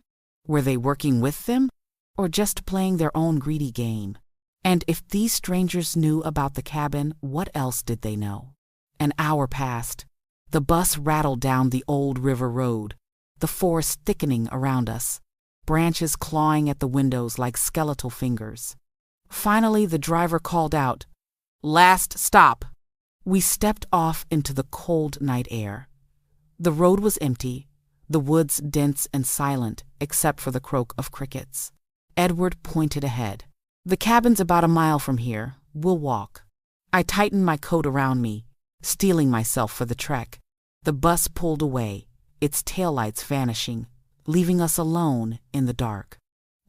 Were they working with them, or just playing their own greedy game? And if these strangers knew about the cabin, what else did they know? An hour passed. The bus rattled down the old river road, the forest thickening around us, branches clawing at the windows like skeletal fingers. Finally, the driver called out, "Last stop!" We stepped off into the cold night air. The road was empty, the woods dense and silent except for the croak of crickets. Edward pointed ahead. "The cabin's about a mile from here. We'll walk." I tightened my coat around me, steeling myself for the trek. The bus pulled away, its taillights vanishing, leaving us alone in the dark.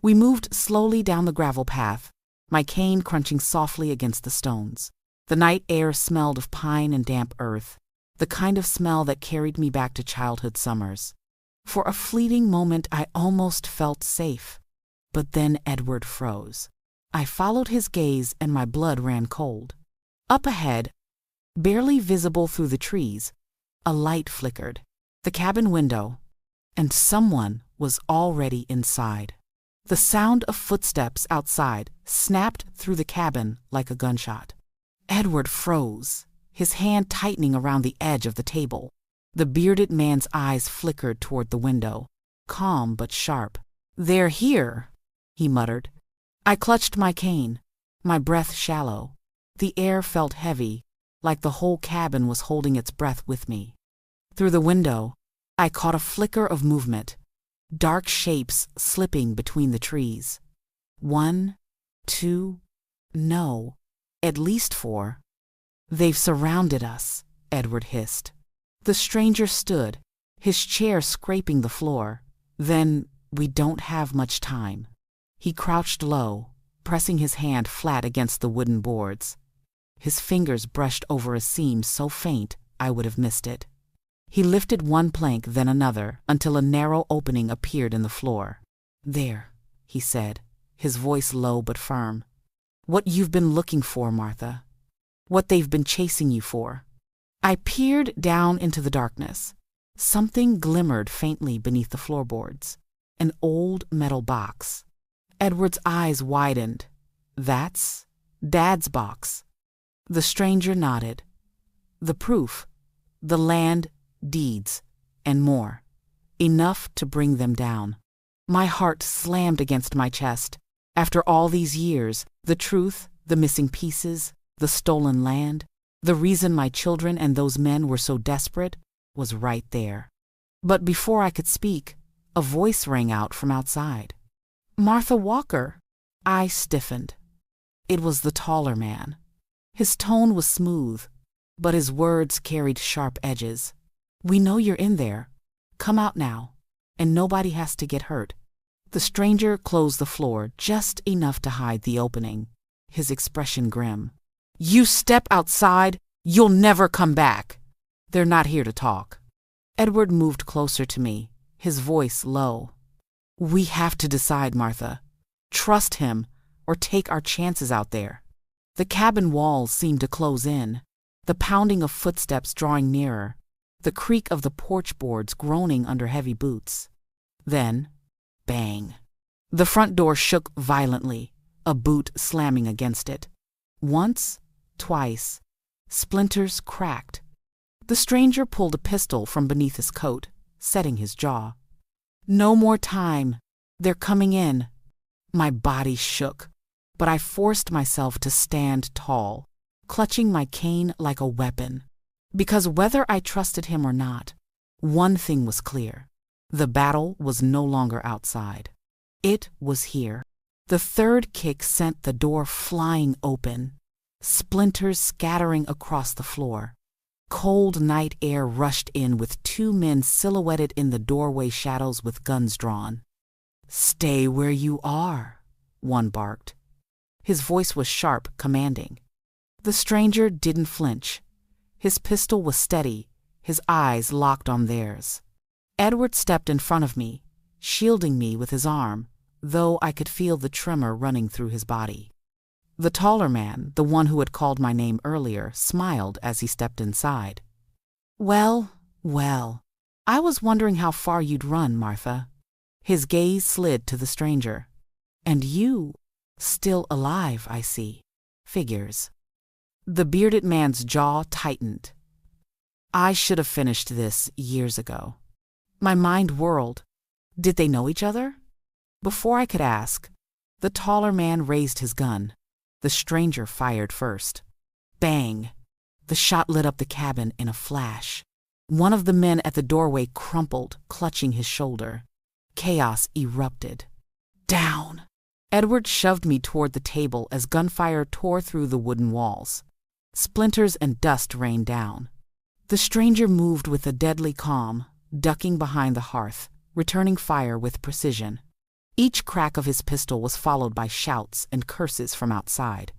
We moved slowly down the gravel path, my cane crunching softly against the stones. The night air smelled of pine and damp earth, the kind of smell that carried me back to childhood summers. For a fleeting moment I almost felt safe. But then Edward froze. I followed his gaze and my blood ran cold. Up ahead, barely visible through the trees, a light flickered. The cabin window, and someone was already inside. The sound of footsteps outside snapped through the cabin like a gunshot. Edward froze, his hand tightening around the edge of the table. The bearded man's eyes flickered toward the window, calm but sharp. "They're here," he muttered. I clutched my cane, my breath shallow. The air felt heavy, like the whole cabin was holding its breath with me. Through the window, I caught a flicker of movement, dark shapes slipping between the trees. 1, 2, no, at least 4. "They've surrounded us," Edward hissed. The stranger stood, his chair scraping the floor. "Then we don't have much time." He crouched low, pressing his hand flat against the wooden boards. His fingers brushed over a seam so faint I would have missed it. He lifted one plank, then another, until a narrow opening appeared in the floor. "There," he said, his voice low but firm. "What you've been looking for, Martha. What they've been chasing you for." I peered down into the darkness. Something glimmered faintly beneath the floorboards. An old metal box. Edward's eyes widened. "That's Dad's box." The stranger nodded. "The proof, the land, deeds, and more. Enough to bring them down." My heart slammed against my chest. After all these years, the truth, the missing pieces, the stolen land, the reason my children and those men were so desperate, was right there. But before I could speak, a voice rang out from outside. "Martha Walker." I stiffened. It was the taller man. His tone was smooth, but his words carried sharp edges. "We know you're in there. Come out now, and nobody has to get hurt." The stranger closed the floor just enough to hide the opening, his expression grim. "You step outside, you'll never come back. They're not here to talk." Edward moved closer to me, his voice low. "We have to decide, Martha. Trust him, or take our chances out there." The cabin walls seemed to close in, the pounding of footsteps drawing nearer, the creak of the porch boards groaning under heavy boots. Then, bang. The front door shook violently, a boot slamming against it. Once, twice. Splinters cracked. The stranger pulled a pistol from beneath his coat, setting his jaw. "No more time. They're coming in." My body shook, but I forced myself to stand tall, clutching my cane like a weapon. Because whether I trusted him or not, one thing was clear. The battle was no longer outside. It was here. The third kick sent the door flying open, splinters scattering across the floor. Cold night air rushed in with two men silhouetted in the doorway shadows with guns drawn. "Stay where you are," one barked. His voice was sharp, commanding. The stranger didn't flinch. His pistol was steady, his eyes locked on theirs. Edward stepped in front of me, shielding me with his arm, though I could feel the tremor running through his body. The taller man, the one who had called my name earlier, smiled as he stepped inside. "Well, well, I was wondering how far you'd run, Martha." His gaze slid to the stranger. "And you, still alive, I see. Figures." The bearded man's jaw tightened. I should have finished this years ago. My mind whirled. Did they know each other? Before I could ask, the taller man raised his gun. The stranger fired first. Bang! The shot lit up the cabin in a flash. One of the men at the doorway crumpled, clutching his shoulder. Chaos erupted. "Down!" Edward shoved me toward the table as gunfire tore through the wooden walls. Splinters and dust rained down. The stranger moved with a deadly calm, ducking behind the hearth, returning fire with precision. Each crack of his pistol was followed by shouts and curses from outside.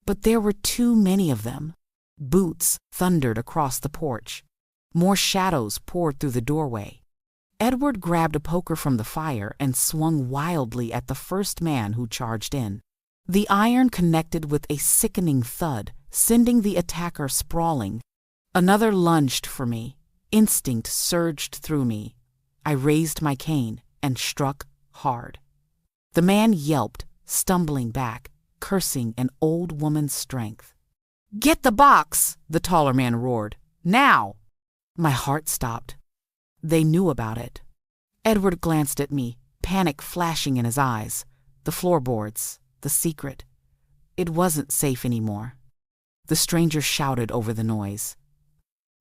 But there were too many of them. Boots thundered across the porch. More shadows poured through the doorway. Edward grabbed a poker from the fire and swung wildly at the first man who charged in. The iron connected with a sickening thud, sending the attacker sprawling. Another lunged for me. Instinct surged through me. I raised my cane and struck hard. The man yelped, stumbling back, cursing an old woman's strength. "Get the box!" the taller man roared. "Now!" My heart stopped. They knew about it. Edward glanced at me, panic flashing in his eyes. The floorboards, the secret. It wasn't safe anymore. The stranger shouted over the noise.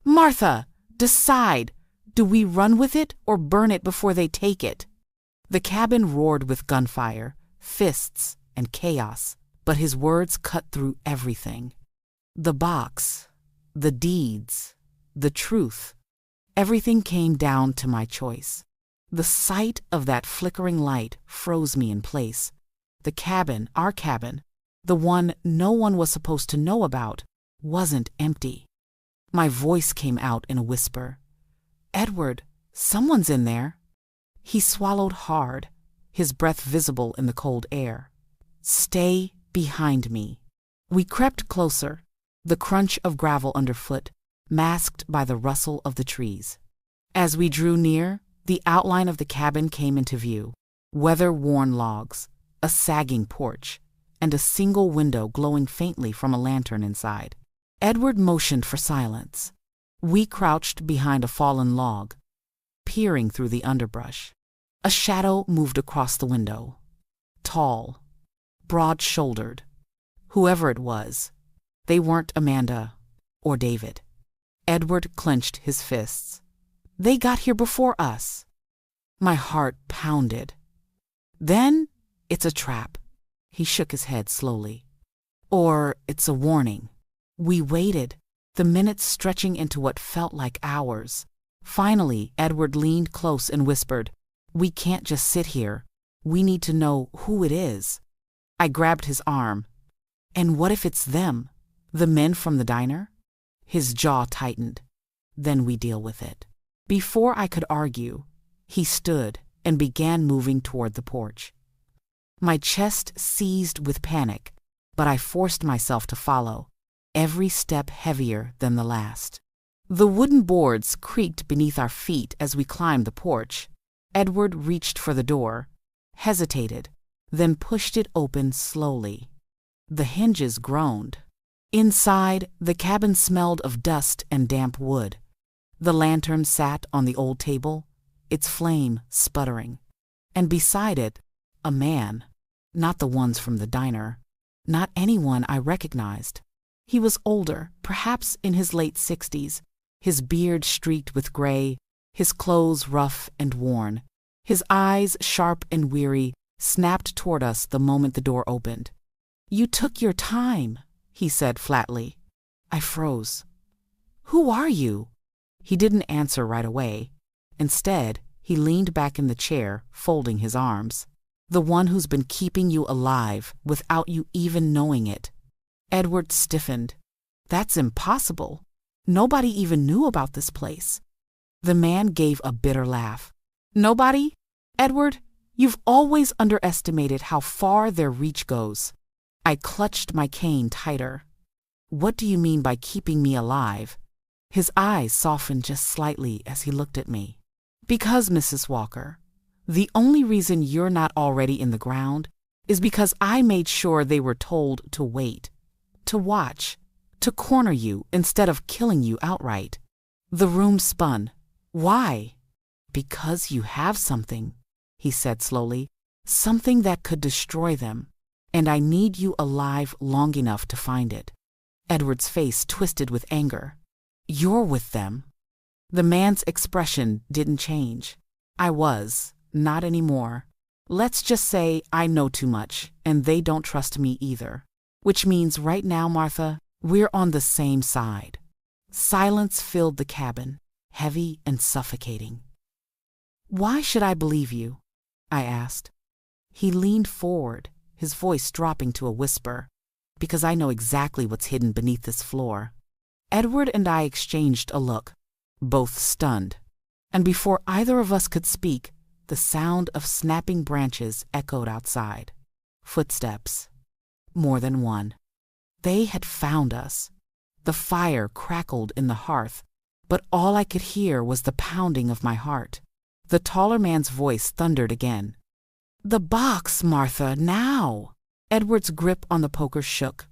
"Martha, decide! Do we run with it or burn it before they take it?" The cabin roared with gunfire, fists, and chaos, but his words cut through everything. The box, the deeds, the truth. Everything came down to my choice. The sight of that flickering light froze me in place. The cabin, our cabin, the one no one was supposed to know about, wasn't empty. My voice came out in a whisper. "Edward, someone's in there." He swallowed hard, his breath visible in the cold air. "Stay behind me." We crept closer, the crunch of gravel underfoot, masked by the rustle of the trees. As we drew near, the outline of the cabin came into view. Weather-worn logs, a sagging porch, and a single window glowing faintly from a lantern inside. Edward motioned for silence. We crouched behind a fallen log, peering through the underbrush. A shadow moved across the window. Tall, broad-shouldered. Whoever it was, they weren't Amanda or David. Edward clenched his fists. "They got here before us." My heart pounded. "Then it's a trap." He shook his head slowly. "Or it's a warning." We waited, the minutes stretching into what felt like hours. Finally, Edward leaned close and whispered, "We can't just sit here. We need to know who it is." I grabbed his arm. "And what if it's them? The men from the diner?" His jaw tightened. "Then we deal with it." Before I could argue, he stood and began moving toward the porch. My chest seized with panic, but I forced myself to follow, every step heavier than the last. The wooden boards creaked beneath our feet as we climbed the porch. Edward reached for the door, hesitated, then pushed it open slowly. The hinges groaned. Inside, the cabin smelled of dust and damp wood. The lantern sat on the old table, its flame sputtering. And beside it, a man. Not the ones from the diner. Not anyone I recognized. He was older, perhaps in his late 60s, his beard streaked with gray, his clothes rough and worn. His eyes, sharp and weary, snapped toward us the moment the door opened. "You took your time," he said flatly. I froze. "Who are you?" He didn't answer right away. Instead, he leaned back in the chair, folding his arms. "The one who's been keeping you alive without you even knowing it." Edward stiffened. "That's impossible. Nobody even knew about this place." The man gave a bitter laugh. "Nobody? Edward, you've always underestimated how far their reach goes." I clutched my cane tighter. "What do you mean by keeping me alive?" His eyes softened just slightly as he looked at me. "Because, Mrs. Walker, the only reason you're not already in the ground is because I made sure they were told to wait, to watch, to corner you instead of killing you outright." The room spun. "Why?" "Because you have something," he said slowly, "something that could destroy them, and I need you alive long enough to find it." Edward's face twisted with anger. "You're with them." The man's expression didn't change. I was, not anymore. Let's just say I know too much, and they don't trust me either. Which means right now, Martha, we're on the same side. Silence filled the cabin, heavy and suffocating. "Why should I believe you?" I asked. He leaned forward, his voice dropping to a whisper. "Because I know exactly what's hidden beneath this floor." Edward and I exchanged a look, both stunned. And before either of us could speak, the sound of snapping branches echoed outside. Footsteps. More than one. They had found us. The fire crackled in the hearth, but all I could hear was the pounding of my heart. The taller man's voice thundered again. "The box, Martha, now!" Edward's grip on the poker shook.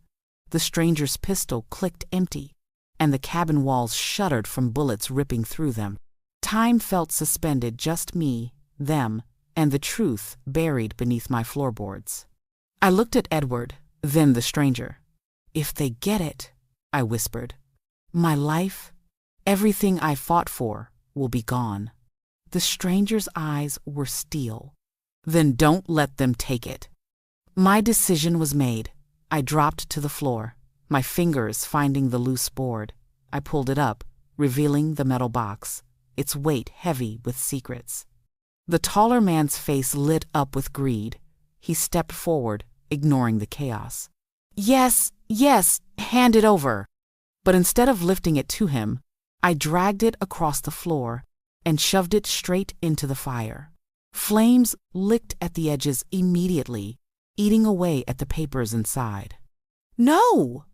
The stranger's pistol clicked empty, and the cabin walls shuddered from bullets ripping through them. Time felt suspended, just me, them, and the truth buried beneath my floorboards. I looked at Edward, then the stranger. "If they get it," I whispered, "my life, everything I fought for, will be gone." The stranger's eyes were steel. "Then don't let them take it." My decision was made. I dropped to the floor, my fingers finding the loose board. I pulled it up, revealing the metal box, its weight heavy with secrets. The taller man's face lit up with greed. He stepped forward, ignoring the chaos. Yes, hand it over." But instead of lifting it to him, I dragged it across the floor and shoved it straight into the fire. Flames licked at the edges immediately, eating away at the papers inside. "No!"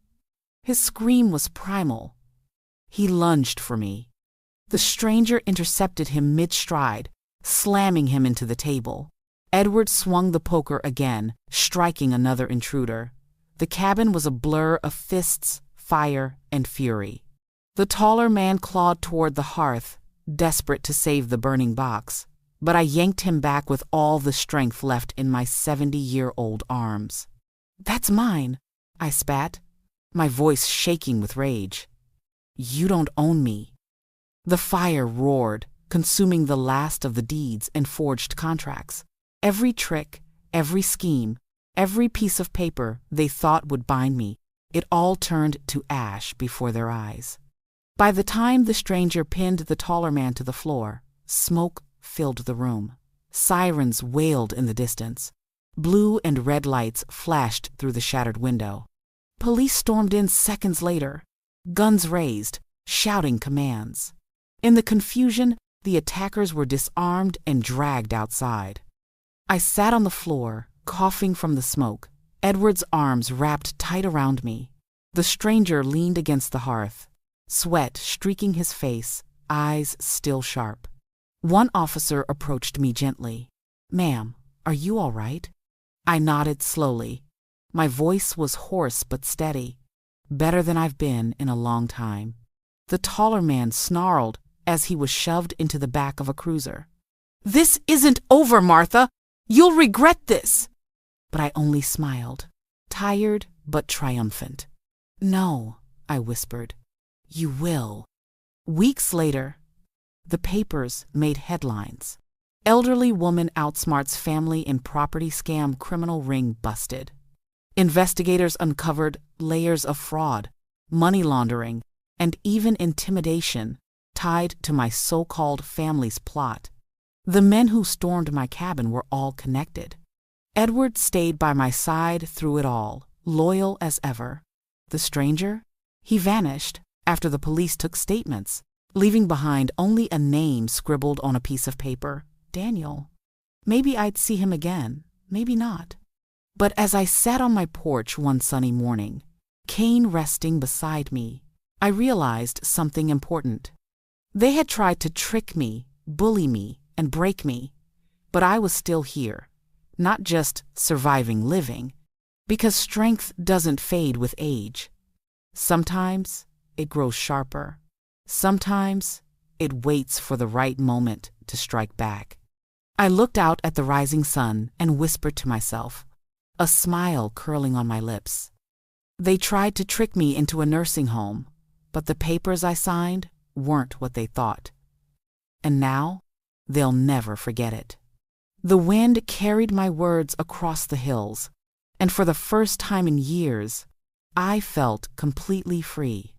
His scream was primal. He lunged for me. The stranger intercepted him mid-stride, slamming him into the table. Edward swung the poker again, striking another intruder. The cabin was a blur of fists, fire, and fury. The taller man clawed toward the hearth, desperate to save the burning box, but I yanked him back with all the strength left in my 70-year-old arms. "That's mine," I spat, my voice shaking with rage. "You don't own me." The fire roared, consuming the last of the deeds and forged contracts. Every trick, every scheme, every piece of paper they thought would bind me, it all turned to ash before their eyes. By the time the stranger pinned the taller man to the floor, smoke filled the room. Sirens wailed in the distance. Blue and red lights flashed through the shattered window. Police stormed in seconds later, guns raised, shouting commands. In the confusion, the attackers were disarmed and dragged outside. I sat on the floor, coughing from the smoke, Edward's arms wrapped tight around me. The stranger leaned against the hearth, sweat streaking his face, eyes still sharp. One officer approached me gently. "Ma'am, are you all right?" I nodded slowly. My voice was hoarse but steady, better than I've been in a long time. The taller man snarled as he was shoved into the back of a cruiser. "This isn't over, Martha. You'll regret this." But I only smiled, tired but triumphant. "No," I whispered. "You will." Weeks later, the papers made headlines. Elderly woman outsmarts family in property scam, criminal ring busted. Investigators uncovered layers of fraud, money laundering, and even intimidation tied to my so-called family's plot. The men who stormed my cabin were all connected. Edward stayed by my side through it all, loyal as ever. The stranger? He vanished after the police took statements, leaving behind only a name scribbled on a piece of paper: Daniel. Maybe I'd see him again, maybe not. But as I sat on my porch one sunny morning, Cain resting beside me, I realized something important. They had tried to trick me, bully me, and break me, but I was still here, not just surviving living, because strength doesn't fade with age. Sometimes it grows sharper. Sometimes it waits for the right moment to strike back. I looked out at the rising sun and whispered to myself, a smile curling on my lips. They tried to trick me into a nursing home, but the papers I signed weren't what they thought. And now, they'll never forget it. The wind carried my words across the hills, and for the first time in years, I felt completely free.